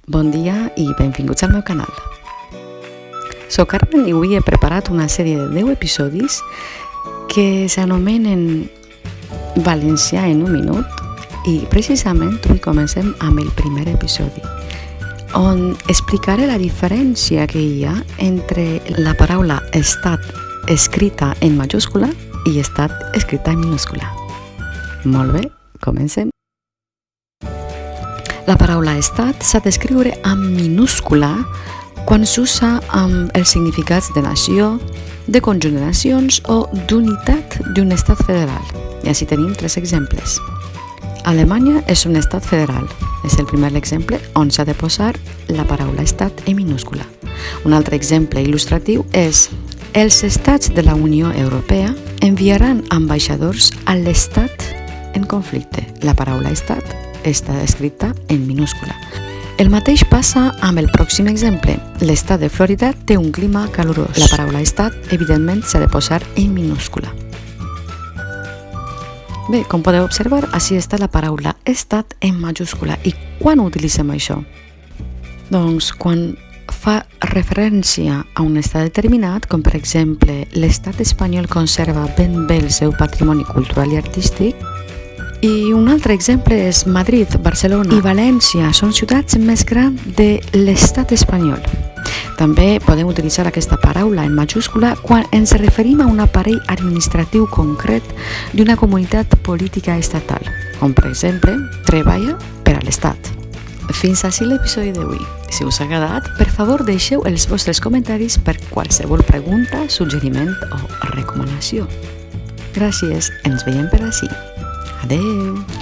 Bon dia i benvinguts al meu canal. Soc Carmen i avui he preparat una sèrie de 10 episodis que s'anomenen Valencià en un minut i precisament avui comencem amb el primer episodi, on explicaré la diferència que hi ha entre la paraula estat escrita en majúscula i estat escrita en minúscula. Molt bé, comencem. La paraula estat s'ha d'escriure amb minúscula quan s'usa amb els significats de nació, de conjunt de nacions o d'unitat d'un estat federal. I així tenim 3 exemples. Alemanya és un estat federal. És el primer exemple on s'ha de posar la paraula estat en minúscula. Un altre exemple il·lustratiu és els estats de la Unió Europea enviaran ambaixadors a l'estat en conflicte. La paraula estat està escrita en minúscula. El mateix passa amb el pròxim exemple. L'estat de Florida té un clima calorós. La paraula estat, evidentment, s'ha de posar en minúscula. Bé, com podeu observar, així està la paraula estat en majúscula. I quan utilitzem això? Doncs quan fa referència a un estat determinat, com per exemple l'estat espanyol conserva ben bé el seu patrimoni cultural i artístic. I un altre exemple és Madrid, Barcelona i València són ciutats més grans de l'estat espanyol. També podem utilitzar aquesta paraula en majúscula quan ens referim a un aparell administratiu concret d'una comunitat política estatal, com per exemple, treballa per a l'estat. Fins així l'episodi d'avui. Si us ha agradat, per favor deixeu els vostres comentaris per qualsevol pregunta, suggeriment o recomanació. Gràcies, ens veiem per ací. Adeu!